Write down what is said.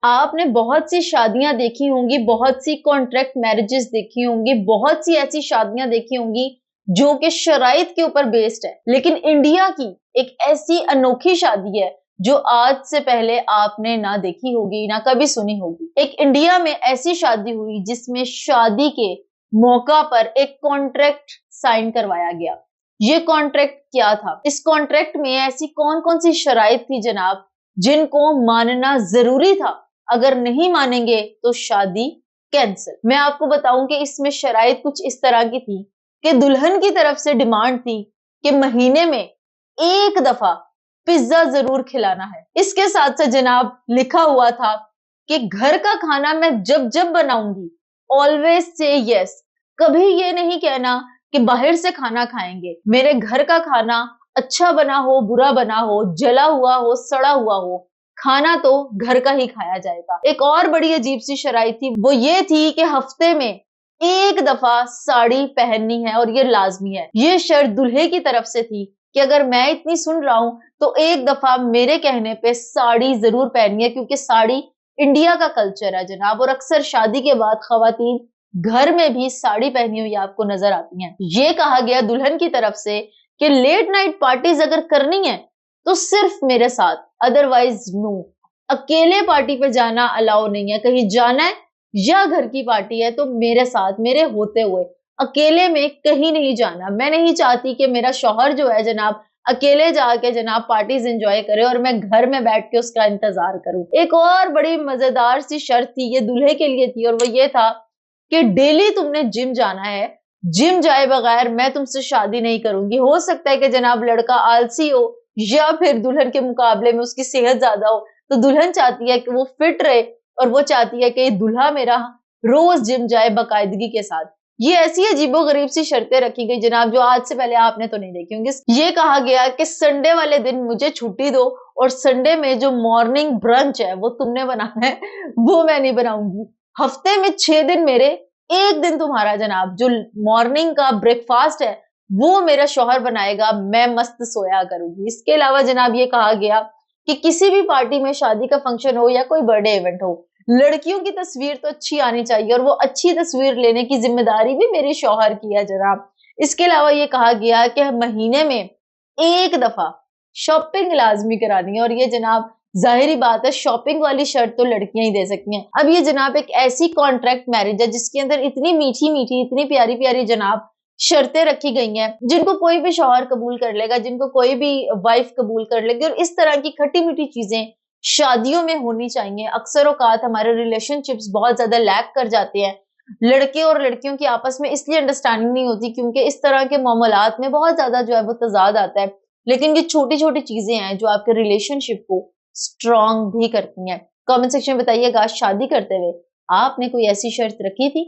आपने बहुत सी शादियां देखी होंगी, बहुत सी कॉन्ट्रैक्ट मैरिजेस देखी होंगी, बहुत सी ऐसी शादियां देखी होंगी जो कि शराइत के ऊपर बेस्ड है। लेकिन इंडिया की एक ऐसी अनोखी शादी है जो आज से पहले आपने ना देखी होगी, ना कभी सुनी होगी। एक इंडिया में ऐसी शादी हुई जिसमें शादी के मौका पर एक कॉन्ट्रैक्ट साइन करवाया गया। ये कॉन्ट्रैक्ट क्या था? इस कॉन्ट्रैक्ट में ऐसी कौन कौन सी शराइत थी जनाब, जिनको मानना जरूरी था? अगर नहीं मानेंगे तो शादी कैंसिल। मैं आपको बताऊं कि इसमें शराइत कुछ इस तरह की थी कि दुल्हन की तरफ से डिमांड थी कि महीने में एक दफा पिज्जा जरूर खिलाना है। इसके साथ साथ जनाब लिखा हुआ था कि घर का खाना मैं जब जब बनाऊंगी ऑलवेज से यस। कभी ये नहीं कहना कि बाहर से खाना खाएंगे। मेरे घर का खाना अच्छा बना हो, बुरा बना हो, जला हुआ हो, सड़ा हुआ हो, खाना तो घर का ही खाया जाएगा। एक और बड़ी अजीब सी शराइत थी, वो ये थी कि हफ्ते में एक दफा साड़ी पहननी है और ये लाजमी है। ये शर्त दूल्हे की तरफ से थी कि अगर मैं इतनी सुन रहा हूं तो एक दफा मेरे कहने पे साड़ी जरूर पहननी है, क्योंकि साड़ी इंडिया का कल्चर है जनाब। और अक्सर शादी के बाद खवातीन घर में भी साड़ी पहनी हुई आपको नजर आती हैं। ये कहा गया दुल्हन की तरफ से कि लेट नाइट पार्टीज अगर करनी है तो सिर्फ मेरे साथ, अदरवाइज नो। अकेले पार्टी पे जाना अलाउ नहीं है। कहीं जाना है या घर की पार्टी है तो मेरे साथ, मेरे होते हुए। अकेले में कहीं नहीं जाना। मैं नहीं चाहती कि मेरा शौहर जो है जनाब अकेले जाके जनाब पार्टीज एंजॉय करे और मैं घर में बैठ के उसका इंतजार करूं। एक और बड़ी मजेदार सी शर्त थी, ये दूल्हे के लिए थी, और वो ये था कि डेली तुमने जिम जाना है। जिम जाए बगैर मैं तुमसे शादी नहीं करूंगी। हो सकता है कि जनाब लड़का आलसी हो या फिर दुल्हन के मुकाबले में उसकी सेहत ज्यादा हो, तो दुल्हन चाहती है कि वो फिट रहे और वो चाहती है कि दूल्हा मेरा रोज जिम जाए बाकायदगी के साथ। ये ऐसी अजीबो गरीब सी शर्तें रखी गई जनाब जो आज से पहले आपने तो नहीं देखी होंगी। ये कहा गया कि संडे वाले दिन मुझे छुट्टी दो और संडे में जो मॉर्निंग ब्रंच है वो तुमने बनाना है, वो मैं नहीं बनाऊंगी। हफ्ते में 6 दिन मेरे, एक दिन तुम्हारा जनाब। जो मॉर्निंग का ब्रेकफास्ट है वो मेरा शौहर बनाएगा, मैं मस्त सोया करूंगी। इसके अलावा जनाब ये कहा गया कि किसी भी पार्टी में, शादी का फंक्शन हो या कोई बर्थडे इवेंट हो, लड़कियों की तस्वीर तो अच्छी आनी चाहिए और वो अच्छी तस्वीर लेने की जिम्मेदारी भी मेरे शौहर की है जनाब। इसके अलावा ये कहा गया कि महीने में एक दफा शॉपिंग लाजमी करानी है, और ये जनाब जाहिर बात है शॉपिंग वाली शर्त तो लड़कियां ही दे सकती हैं। अब ये जनाब एक ऐसी कॉन्ट्रैक्ट मैरिज है जिसके अंदर इतनी मीठी मीठी, इतनी प्यारी प्यारी जनाब शर्तें रखी गई हैं जिनको कोई भी शौहर कबूल कर लेगा, जिनको कोई भी वाइफ कबूल कर लेगी। और इस तरह की खट्टी मीठी चीजें शादियों में होनी चाहिए। अक्सर औकात हमारे रिलेशनशिप्स बहुत ज्यादा लैक कर जाते हैं। लड़के और लड़कियों की आपस में इसलिए अंडरस्टैंडिंग नहीं होती क्योंकि इस तरह के मामलात में बहुत ज्यादा जो है वो तजाद आता है। लेकिन ये छोटी छोटी चीजें हैं जो आपके रिलेशनशिप को स्ट्रॉन्ग भी करती हैं। कमेंट सेक्शन में बताइएगा, शादी करते हुए आपने कोई ऐसी शर्त रखी थी?